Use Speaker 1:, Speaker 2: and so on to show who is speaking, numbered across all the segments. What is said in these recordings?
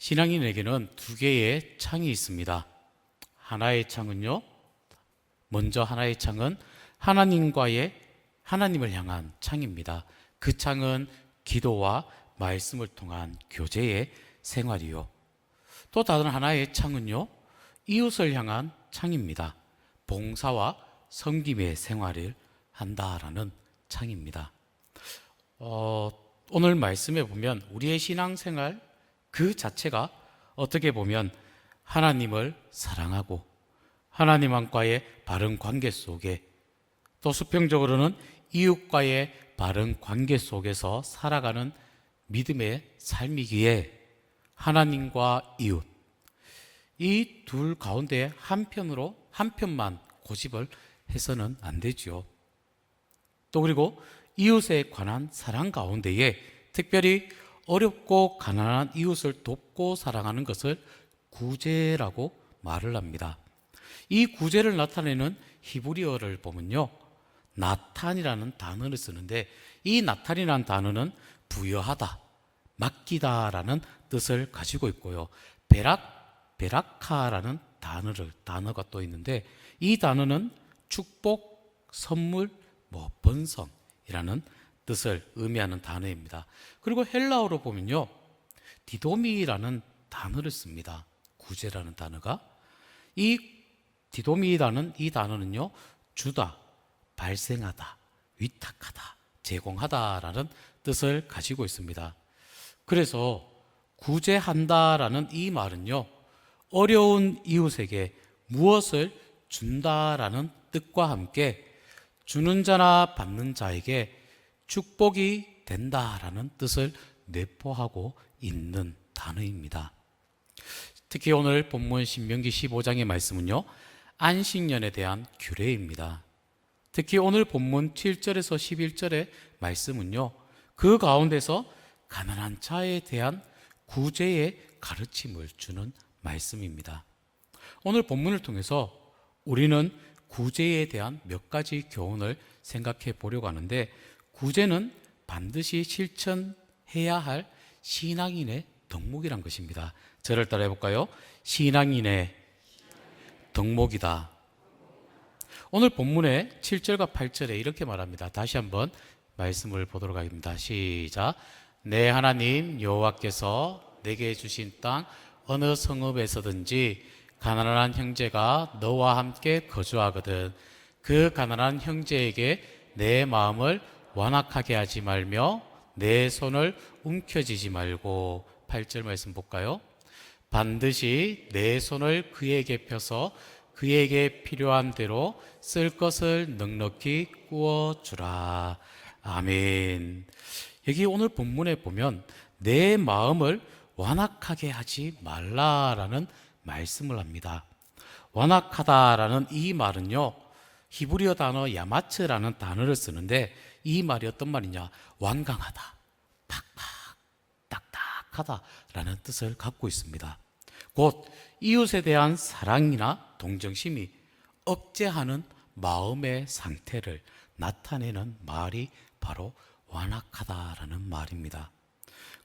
Speaker 1: 신앙인에게는 두 개의 창이 있습니다. 하나의 창은요, 먼저 하나의 창은 하나님을 향한 창입니다. 그 창은 기도와 말씀을 통한 교제의 생활이요. 또 다른 하나의 창은요, 이웃을 향한 창입니다. 봉사와 섬김의 생활을 한다라는 창입니다. 오늘 말씀에 보면 우리의 신앙생활 그 자체가 어떻게 보면 하나님을 사랑하고 하나님과의 바른 관계 속에, 또 수평적으로는 이웃과의 바른 관계 속에서 살아가는 믿음의 삶이기에 하나님과 이웃, 이 둘 가운데 한편만 고집을 해서는 안 되죠. 또 그리고 이웃에 관한 사랑 가운데에 특별히 어렵고 가난한 이웃을 돕고 사랑하는 것을 구제라고 말을 합니다. 이 구제를 나타내는 히브리어를 보면요, 나탄이라는 단어를 쓰는데, 이 나탄이라는 단어는 부여하다, 맡기다라는 뜻을 가지고 있고요. 베라카라는 단어가 또 있는데, 이 단어는 축복, 선물, 번성이라는 뜻을 의미하는 단어입니다. 그리고 헬라어로 보면요, 디도미라는 단어를 씁니다. 구제라는 단어가. 이 디도미라는 이 단어는요, 주다, 발생하다, 위탁하다, 제공하다라는 뜻을 가지고 있습니다. 그래서 구제한다라는 이 말은요, 어려운 이웃에게 무엇을 준다라는 뜻과 함께 주는 자나 받는 자에게 축복이 된다라는 뜻을 내포하고 있는 단어입니다. 특히 오늘 본문 신명기 15장의 말씀은요, 안식년에 대한 규례입니다. 특히 오늘 본문 7절에서 11절의 말씀은요, 그 가운데서 가난한 자에 대한 구제의 가르침을 주는 말씀입니다. 오늘 본문을 통해서 우리는 구제에 대한 몇 가지 교훈을 생각해 보려고 하는데, 구제는 반드시 실천해야 할 신앙인의 덕목이란 것입니다. 저를 따라 해볼까요? 신앙인의 덕목이다. 오늘 본문의 7절과 8절에 이렇게 말합니다. 다시 한번 말씀을 보도록 하겠습니다. 시작. 내 하나님 여호와께서 내게 주신 땅 어느 성읍에서든지 가난한 형제가 너와 함께 거주하거든 그 가난한 형제에게 내 마음을 완악하게 하지 말며 내 손을 움켜쥐지 말고. 8절 말씀 볼까요? 반드시 내 손을 그에게 펴서 그에게 필요한 대로 쓸 것을 넉넉히 구워주라. 아멘. 여기 오늘 본문에 보면 내 마음을 완악하게 하지 말라라는 말씀을 합니다. 완악하다라는 이 말은요, 히브리어 단어 야마츠라는 단어를 쓰는데, 이 말이 어떤 말이냐? 완강하다, 팍팍, 딱딱하다라는 뜻을 갖고 있습니다. 곧 이웃에 대한 사랑이나 동정심이 억제하는 마음의 상태를 나타내는 말이 바로 완악하다라는 말입니다.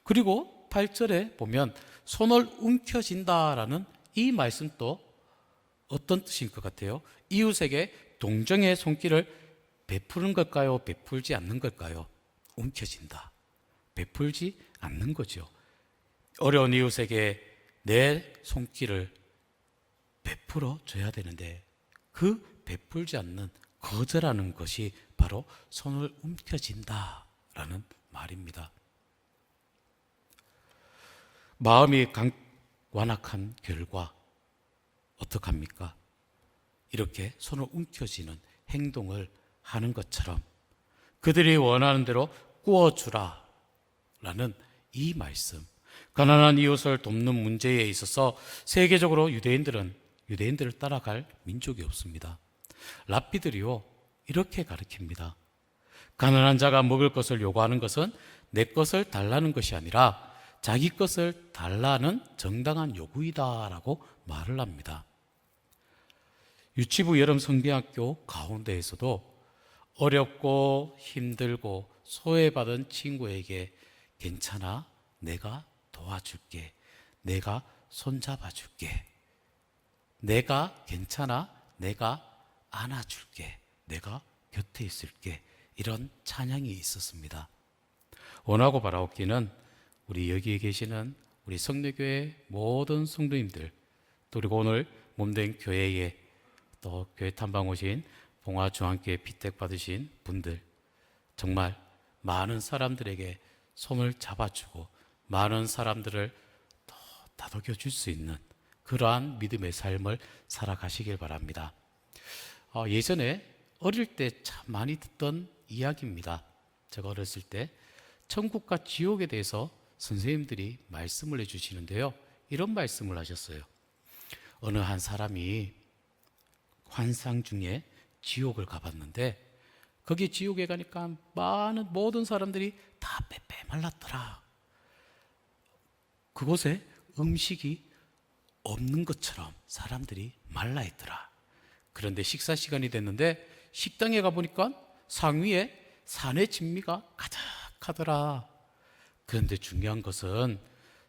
Speaker 1: 그리고 8절에 보면 손을 움켜쥔다라는 이 말씀도 어떤 뜻인 것 같아요? 이웃에게 동정의 손길을 베푸는 걸까요? 베풀지 않는 걸까요? 움켜쥔다. 베풀지 않는 거죠. 어려운 이웃에게 내 손길을 베풀어 줘야 되는데 그 베풀지 않는, 거절하는 것이 바로 손을 움켜쥔다라는 말입니다. 마음이 완악한 결과 어떡합니까? 이렇게 손을 움켜쥐는 행동을 하는 것처럼 그들이 원하는 대로 구워주라 라는 이 말씀, 가난한 이웃을 돕는 문제에 있어서 세계적으로 유대인들을 따라갈 민족이 없습니다. 랍비들이요, 이렇게 가르칩니다. 가난한 자가 먹을 것을 요구하는 것은 내 것을 달라는 것이 아니라 자기 것을 달라는 정당한 요구이다라고 말을 합니다. 유치부 여름 성경학교 가운데에서도 어렵고 힘들고 소외받은 친구에게 괜찮아, 내가 도와줄게, 내가 손잡아 줄게. 내가 괜찮아. 내가 안아줄게. 내가 곁에 있을게. 이런 찬양이 있었습니다. 원하고 바라옵기는 우리 여기에 계시는 우리 성례교회 모든 성도님들, 또 그리고 오늘 몸된 교회에 또 교회 탐방 오신 봉화중앙교회 피택 받으신 분들, 정말 많은 사람들에게 손을 잡아주고 많은 사람들을 더 다독여 줄 수 있는 그러한 믿음의 삶을 살아가시길 바랍니다. 예전에 어릴 때 참 많이 듣던 이야기입니다. 제가 어렸을 때 천국과 지옥에 대해서 선생님들이 말씀을 해주시는데요, 이런 말씀을 하셨어요. 어느 한 사람이 환상 중에 지옥을 가봤는데 거기 지옥에 가니까 많은 모든 사람들이 다 빼빼 말랐더라. 그곳에 음식이 없는 것처럼 사람들이 말라있더라. 그런데 식사 시간이 됐는데 식당에 가보니까 상위에 산의 진미가 가득하더라. 그런데 중요한 것은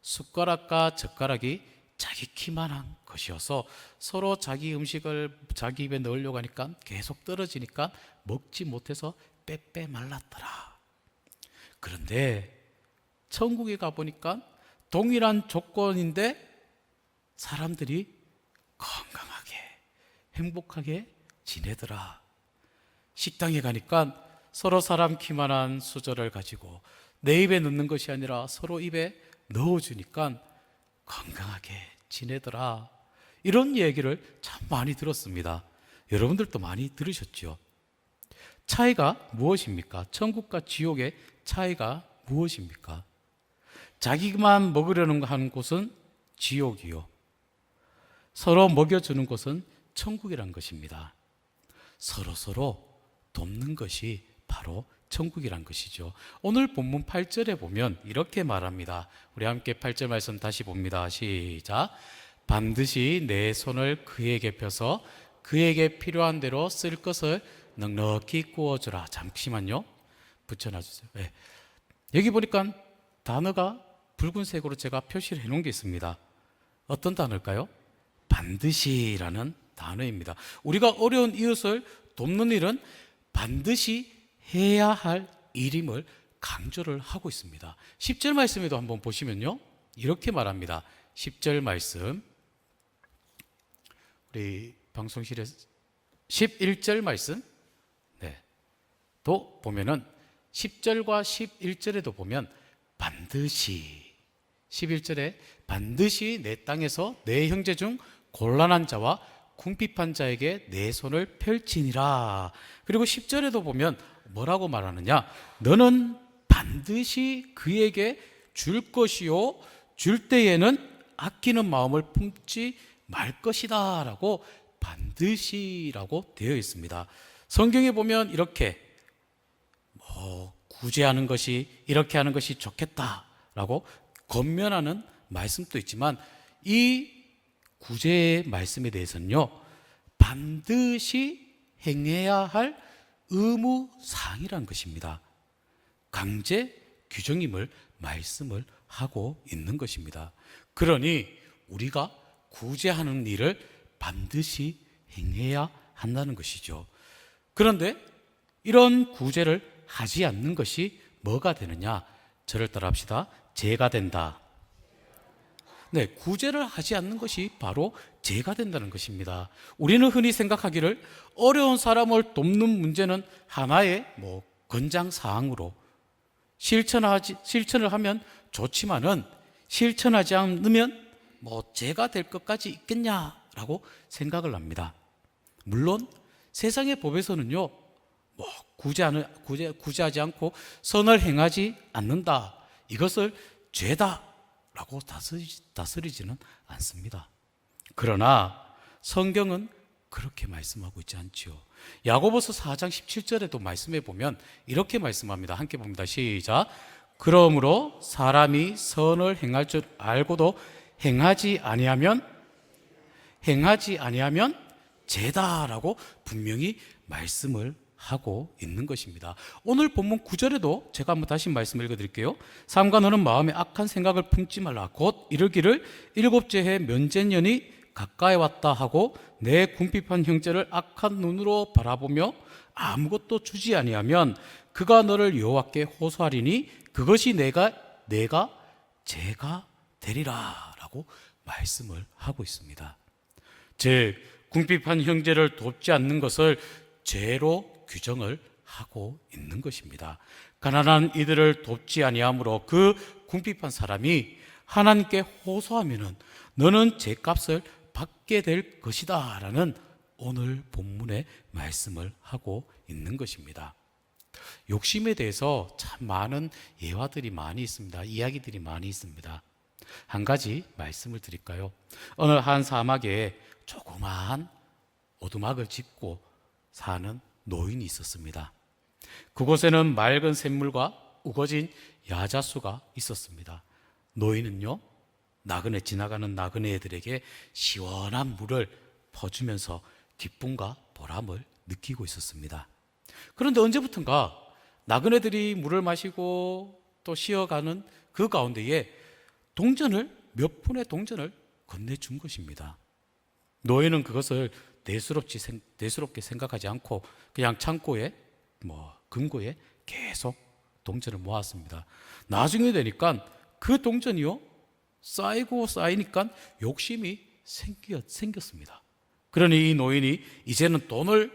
Speaker 1: 숟가락과 젓가락이 자기 키만한 것이어서 서로 자기 음식을 자기 입에 넣으려고 하니까 계속 떨어지니까 먹지 못해서 빼빼 말랐더라. 그런데 천국에 가보니까 동일한 조건인데 사람들이 건강하게 행복하게 지내더라. 식당에 가니까 서로 사람 키만한 수저를 가지고 내 입에 넣는 것이 아니라 서로 입에 넣어주니까 건강하게 지내더라. 이런 얘기를 참 많이 들었습니다. 여러분들도 많이 들으셨죠? 차이가 무엇입니까? 천국과 지옥의 차이가 무엇입니까? 자기만 먹으려는 하는 곳은 지옥이요, 서로 먹여주는 곳은 천국이란 것입니다. 서로 돕는 것이 바로 천국이란 것이죠. 오늘 본문 8절에 보면 이렇게 말합니다. 우리 함께 8절 말씀 다시 봅니다. 시작. 반드시 내 손을 그에게 펴서 그에게 필요한 대로 쓸 것을 넉넉히 구워주라. 잠시만요, 붙여놔주세요. 네. 여기 보니까 단어가 붉은색으로 제가 표시를 해놓은 게 있습니다. 어떤 단어일까요? 반드시라는 단어입니다. 우리가 어려운 이웃을 돕는 일은 반드시 해야 할 일임을 강조를 하고 있습니다. 10절 말씀에도 한번 보시면요, 이렇게 말합니다. 10절 말씀, 우리 방송실에 11절 말씀, 네, 또 보면은 10절과 11절에도 보면 반드시, 11절에 반드시 내 땅에서 내 형제 중 곤란한 자와 궁핍한 자에게 내 손을 펼치니라. 그리고 10절에도 보면 뭐라고 말하느냐? 너는 반드시 그에게 줄 것이요 줄 때에는 아끼는 마음을 품지 말 것이다 라고 반드시라고 되어 있습니다. 성경에 보면 이렇게 구제하는 것이, 이렇게 하는 것이 좋겠다라고 권면하는 말씀도 있지만 이 구제의 말씀에 대해서는요, 반드시 행해야 할 의무사항이란 것입니다. 강제 규정임을 말씀을 하고 있는 것입니다. 그러니 우리가 구제하는 일을 반드시 행해야 한다는 것이죠. 그런데 이런 구제를 하지 않는 것이 뭐가 되느냐? 저를 따라합시다. 죄가 된다. 네, 구제를 하지 않는 것이 바로 죄가 된다는 것입니다. 우리는 흔히 생각하기를 어려운 사람을 돕는 문제는 하나의 권장 사항으로 실천을 하면 좋지만은 실천하지 않으면 죄가 될 것까지 있겠냐라고 생각을 합니다. 물론 세상의 법에서는요, 구제하지 않고 선을 행하지 않는다, 이것을 죄다라고 다스리지는 않습니다. 그러나 성경은 그렇게 말씀하고 있지 않지요. 야고보서 4장 17절에도 말씀해 보면 이렇게 말씀합니다. 함께 봅니다. 시작. 그러므로 사람이 선을 행할 줄 알고도 행하지 아니하면 죄다라고 분명히 말씀을 하고 있는 것입니다. 오늘 본문 9절에도 제가 한번 다시 말씀 읽어드릴게요. 삼가 너는 마음에 악한 생각을 품지 말라. 곧 이르기를 일곱째 해 면제년이 가까이 왔다 하고 내 궁핍한 형제를 악한 눈으로 바라보며 아무것도 주지 아니하면 그가 너를 여호와께 호소하리니 그것이 내가 죄가 되리라라고 말씀을 하고 있습니다. 즉 궁핍한 형제를 돕지 않는 것을 죄로 규정을 하고 있는 것입니다. 가난한 이들을 돕지 아니하므로 그 궁핍한 사람이 하나님께 호소하면은 너는 죄값을 받게 될 것이다 라는 오늘 본문의 말씀을 하고 있는 것입니다. 욕심에 대해서 참 많은 예화들이 많이 있습니다. 이야기들이 많이 있습니다. 한 가지 말씀을 드릴까요? 어느 한 사막에 조그마한 오두막을 짓고 사는 노인이 있었습니다. 그곳에는 맑은 샘물과 우거진 야자수가 있었습니다. 노인은요, 나그네 지나가는 나그네들에게 시원한 물을 퍼주면서 기쁨과 보람을 느끼고 있었습니다. 그런데 언제부턴가 나그네들이 물을 마시고 또 쉬어가는 그 가운데에 몇 푼의 동전을 건네준 것입니다. 노예는 그것을 대수롭게 생각하지 않고 그냥 창고에 금고에 계속 동전을 모았습니다. 나중에 되니까 그 동전이요 쌓이고 쌓이니까 욕심이 생겼습니다. 그러니 이 노인이 이제는 돈을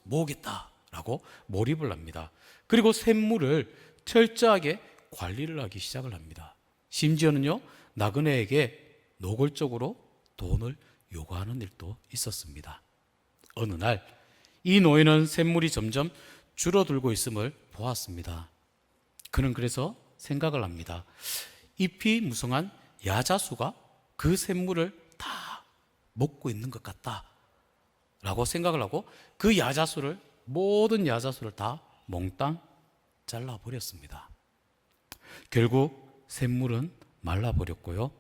Speaker 1: 모으겠다라고 몰입을 합니다. 그리고 샘물을 철저하게 관리를 하기 시작을 합니다. 심지어는요 나그네에게 노골적으로 돈을 요구하는 일도 있었습니다. 어느 날 이 노인은 샘물이 점점 줄어들고 있음을 보았습니다. 그는 그래서 생각을 합니다. 잎이 무성한 야자수가 그 샘물을 다 먹고 있는 것 같다 라고 생각을 하고 그 모든 야자수를 다 몽땅 잘라버렸습니다. 결국 샘물은 말라버렸고요.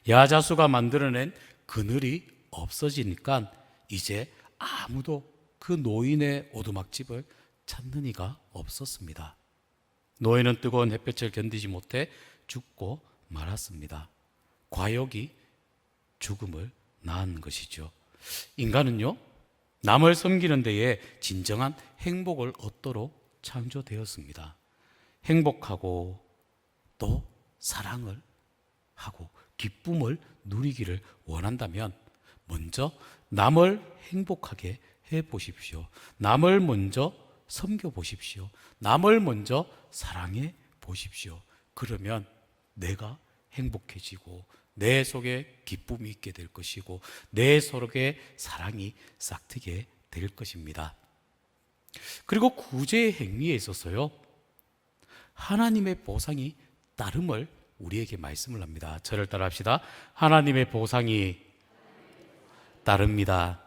Speaker 1: 야자수가 만들어낸 그늘이 없어지니까 이제 아무도 그 노인의 오두막집을 찾는 이가 없었습니다. 노인은 뜨거운 햇볕을 견디지 못해 죽고 말았습니다. 과욕이 죽음을 낳은 것이죠. 인간은요, 남을 섬기는 데에 진정한 행복을 얻도록 창조되었습니다. 행복하고 또 사랑을 하고 기쁨을 누리기를 원한다면 먼저 남을 행복하게 해 보십시오. 남을 먼저 섬겨 보십시오. 남을 먼저 사랑해 보십시오. 그러면 내가 행복해지고 내 속에 기쁨이 있게 될 것이고 내 속에 사랑이 싹트게 될 것입니다. 그리고 구제의 행위에 있어서요 하나님의 보상이 따름을 우리에게 말씀을 합니다. 저를 따라 합시다. 하나님의 보상이 따릅니다.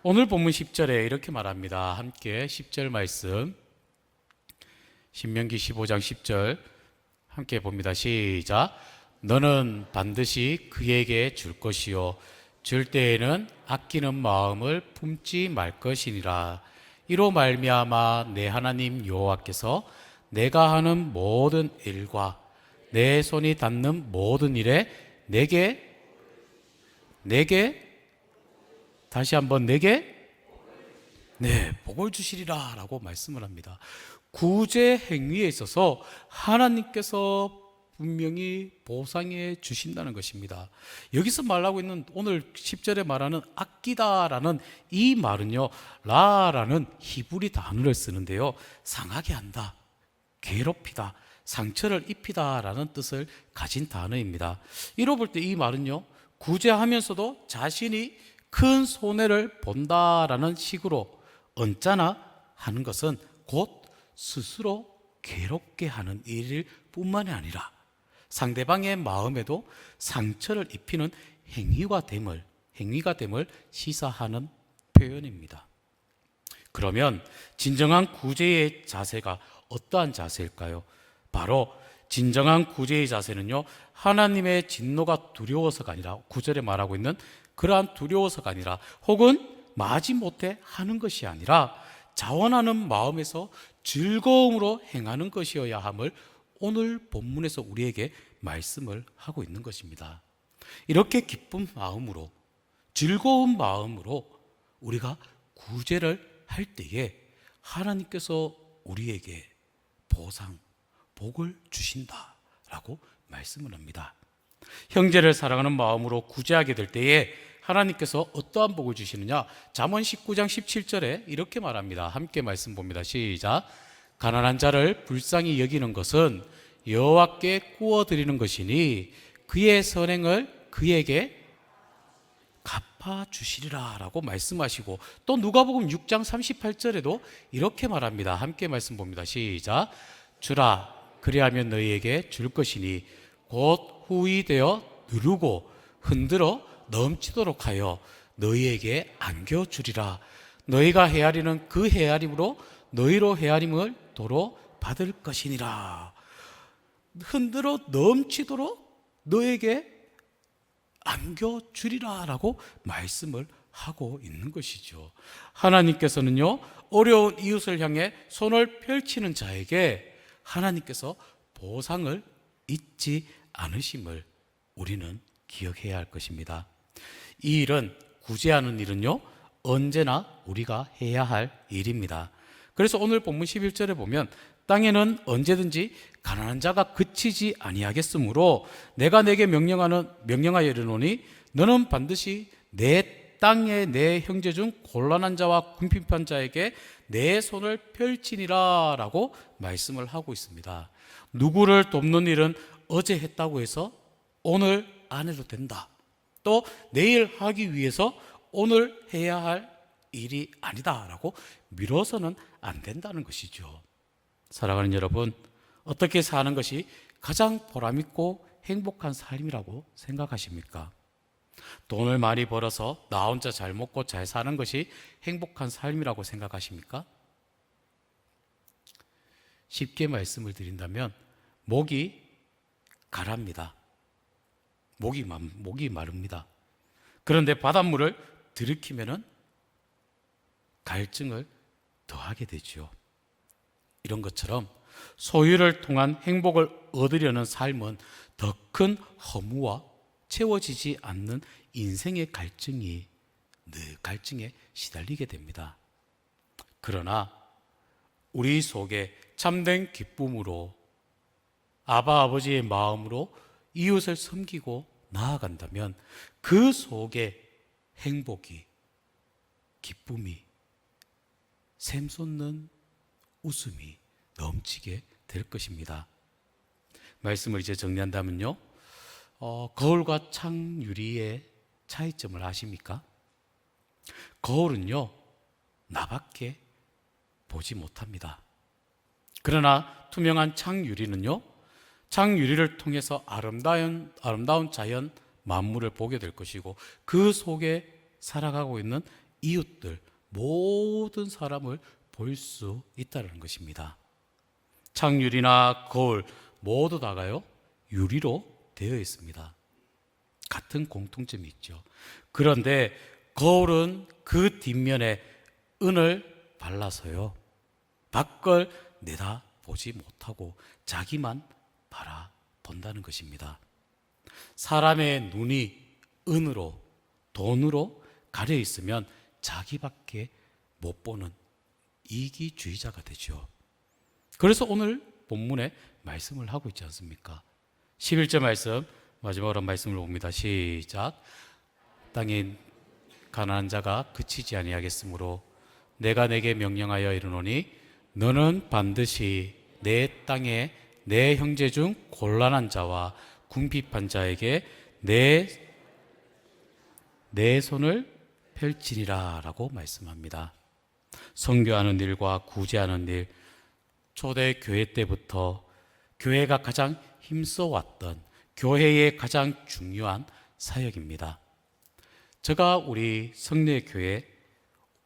Speaker 1: 오늘 본문 10절에 이렇게 말합니다. 함께 10절 말씀 신명기 15장 10절 함께 봅니다. 시작. 너는 반드시 그에게 줄 것이요 줄 때에는 아끼는 마음을 품지 말 것이니라. 이로 말미암아 내 하나님 여호와께서 내가 하는 모든 일과 내 손이 닿는 모든 일에 내게 다시 한번 내게 복을 주시리라 라고 말씀을 합니다. 구제 행위에 있어서 하나님께서 분명히 보상해 주신다는 것입니다. 여기서 말하고 있는 오늘 10절에 말하는 아끼다라는 이 말은요 라라는 히브리 단어를 쓰는데요 상하게 한다, 괴롭히다, 상처를 입히다라는 뜻을 가진 단어입니다. 이로 볼 때 이 말은요 구제하면서도 자신이 큰 손해를 본다라는 식으로 언짢아 하는 것은 곧 스스로 괴롭게 하는 일일 뿐만이 아니라 상대방의 마음에도 상처를 입히는 행위가 됨을 시사하는 표현입니다. 그러면 진정한 구제의 자세가 어떠한 자세일까요? 바로 진정한 구제의 자세는요 하나님의 진노가 두려워서가 아니라 9절에 말하고 있는 그러한 두려워서가 아니라 혹은 마지못해 하는 것이 아니라 자원하는 마음에서 즐거움으로 행하는 것이어야 함을 오늘 본문에서 우리에게 말씀을 하고 있는 것입니다. 이렇게 기쁜 마음으로, 즐거운 마음으로 우리가 구제를 할 때에 하나님께서 우리에게 보상, 복을 주신다라고 말씀을 합니다. 형제를 사랑하는 마음으로 구제하게 될 때에 하나님께서 어떠한 복을 주시느냐? 잠언 19장 17절에 이렇게 말합니다. 함께 말씀 봅니다. 시작. 가난한 자를 불쌍히 여기는 것은 여호와께 구워드리는 것이니 그의 선행을 그에게 갚아주시리라 라고 말씀하시고, 또 누가복음 6장 38절에도 이렇게 말합니다. 함께 말씀 봅니다. 시작. 주라, 그리하면 너희에게 줄 것이니 곧 후히 되어 누르고 흔들어 넘치도록 하여 너희에게 안겨주리라. 너희가 헤아리는 그 헤아림으로 너희로 헤아림을 도로 받을 것이니라. 흔들어 넘치도록 너에게 안겨주리라 라고 말씀을 하고 있는 것이죠. 하나님께서는요, 어려운 이웃을 향해 손을 펼치는 자에게 하나님께서 보상을 잊지 않으심을 우리는 기억해야 할 것입니다. 이 일은, 구제하는 일은요, 언제나 우리가 해야 할 일입니다. 그래서 오늘 본문 11절에 보면 땅에는 언제든지 가난한 자가 그치지 아니하겠으므로 내가 내게 명령하여 이르노니 너는 반드시 내 땅에 내 형제 중 곤란한 자와 궁핍한 자에게 내 손을 펼치니라 라고 말씀을 하고 있습니다. 누구를 돕는 일은 어제 했다고 해서 오늘 안 해도 된다, 또 내일 하기 위해서 오늘 해야 할 일이 아니다 라고 미뤄서는 안 된다는 것이죠. 사랑하는 여러분, 어떻게 사는 것이 가장 보람있고 행복한 삶이라고 생각하십니까? 돈을 많이 벌어서 나 혼자 잘 먹고 잘 사는 것이 행복한 삶이라고 생각하십니까? 쉽게 말씀을 드린다면 목이 가랍니다. 목이 마릅니다. 그런데 바닷물을 들이키면은 갈증을 더하게 되죠. 이런 것처럼 소유를 통한 행복을 얻으려는 삶은 더 큰 허무와 채워지지 않는 인생의 갈증에 시달리게 됩니다. 그러나 우리 속에 참된 기쁨으로 아버지의 마음으로 이웃을 섬기고 나아간다면 그 속에 행복이, 기쁨이, 샘솟는 웃음이 넘치게 될 것입니다. 말씀을 이제 정리한다면요, 거울과 창유리의 차이점을 아십니까? 거울은요, 나밖에 보지 못합니다. 그러나 투명한 창유리는요, 창유리를 통해서 아름다운 자연 만물을 보게 될 것이고, 그 속에 살아가고 있는 이웃들, 모든 사람을 볼 수 있다는 것입니다. 창유리나 거울 모두 다가요, 유리로 되어 있습니다. 같은 공통점이 있죠. 그런데 거울은 그 뒷면에 은을 발라서요, 밖을 내다보지 못하고 자기만 바라본다는 것입니다. 사람의 눈이 은으로, 돈으로 가려 있으면 자기밖에 못 보는 이기주의자가 되죠. 그래서 오늘 본문에 말씀을 하고 있지 않습니까? 11절 말씀, 마지막으로 말씀을 봅니다. 시작. 땅에 가난한 자가 그치지 아니하겠으므로 내가 내게 명령하여 이르노니 너는 반드시 내 땅에 내 형제 중 곤란한 자와 궁핍한 자에게 내 손을 펼치리라 라고 말씀합니다. 선교하는 일과 구제하는 일, 초대교회 때부터 교회가 가장 힘써왔던 교회의 가장 중요한 사역입니다. 제가 우리 성례교회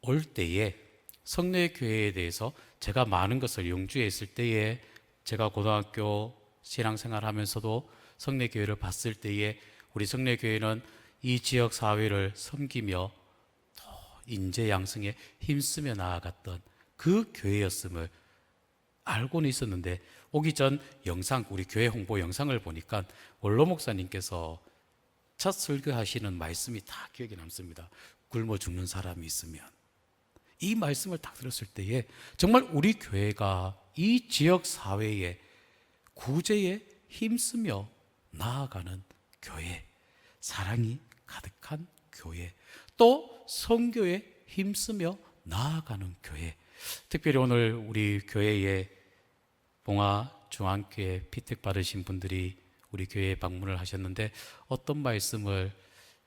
Speaker 1: 올 때에 성례교회에 대해서 제가 많은 것을 영주에 있을 때에, 제가 고등학교 신앙생활 하면서도 성례교회를 봤을 때에 우리 성례교회는 이 지역 사회를 섬기며 인재 양성에 힘쓰며 나아갔던 그 교회였음을 알고는 있었는데 오기 전 영상, 우리 교회 홍보 영상을 보니까 원로 목사님께서 첫 설교하시는 말씀이 다 기억에 남습니다. 굶어 죽는 사람이 있으면. 이 말씀을 딱 들었을 때에 정말 우리 교회가 이 지역 사회에 구제에 힘쓰며 나아가는 교회, 사랑이 가득한 교회, 또 선교에 힘쓰며 나아가는 교회. 특별히 오늘 우리 교회에 봉화 중앙교회 피택 받으신 분들이 우리 교회에 방문을 하셨는데 어떤 말씀을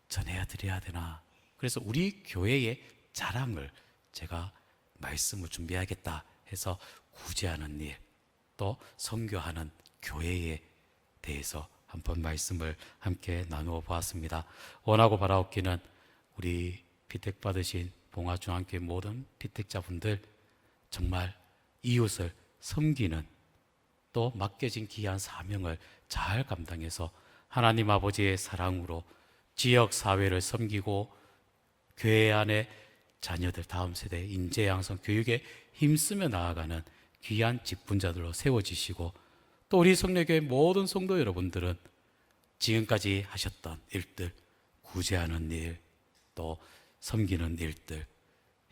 Speaker 1: 전해야 드려야 되나. 그래서 우리 교회의 자랑을 제가 말씀을 준비하겠다 해서 구제하는 일, 또 선교하는 교회에 대해서 한번 말씀을 함께 나누어 보았습니다. 원하고 바라옵기는 우리 피택 받으신 봉화중앙교회 모든 피택자분들 정말 이웃을 섬기는 또 맡겨진 귀한 사명을 잘 감당해서 하나님 아버지의 사랑으로 지역 사회를 섬기고 교회 안에 자녀들 다음 세대 인재 양성 교육에 힘쓰며 나아가는 귀한 직분자들로 세워지시고 또 우리 성례교회 모든 성도 여러분들은 지금까지 하셨던 일들, 구제하는 일, 또 섬기는 일들,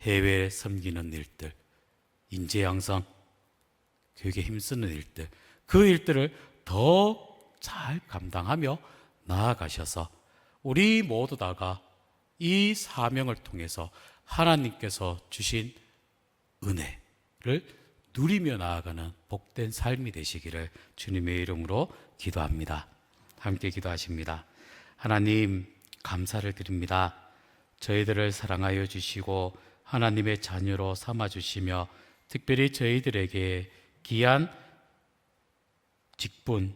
Speaker 1: 해외 섬기는 일들, 인재 양성, 교육에 힘쓰는 일들, 그 일들을 더 잘 감당하며 나아가셔서 우리 모두 다가 이 사명을 통해서 하나님께서 주신 은혜를 누리며 나아가는 복된 삶이 되시기를 주님의 이름으로 기도합니다. 함께 기도하십니다. 하나님, 감사를 드립니다. 저희들을 사랑하여 주시고 하나님의 자녀로 삼아 주시며 특별히 저희들에게 귀한 직분,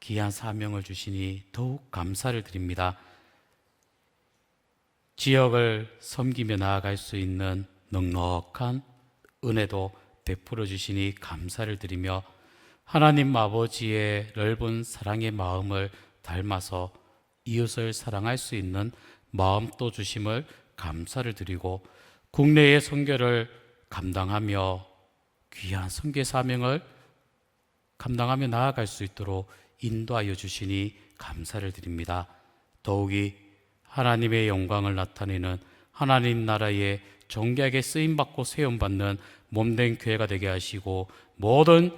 Speaker 1: 귀한 사명을 주시니 더욱 감사를 드립니다. 지역을 섬기며 나아갈 수 있는 넉넉한 은혜도 베풀어 주시니 감사를 드리며 하나님 아버지의 넓은 사랑의 마음을 닮아서 이웃을 사랑할 수 있는 마음도 주심을 감사를 드리고 국내의 선교를 감당하며 귀한 선교 사명을 감당하며 나아갈 수 있도록 인도하여 주시니 감사를 드립니다. 더욱이 하나님의 영광을 나타내는 하나님 나라의 존귀하게 쓰임받고 세움받는 몸된 교회가 되게 하시고 모든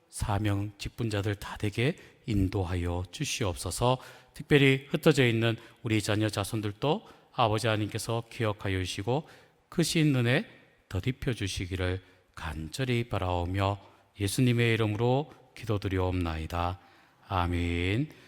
Speaker 1: 사명 직분자들 다 되게 인도하여 주시옵소서. 특별히 흩어져 있는 우리 자녀 자손들도 아버지 하나님께서 기억하여 주시고 크신 은혜 더딥혀 주시기를 간절히 바라오며 예수님의 이름으로 기도드리옵나이다. 아멘.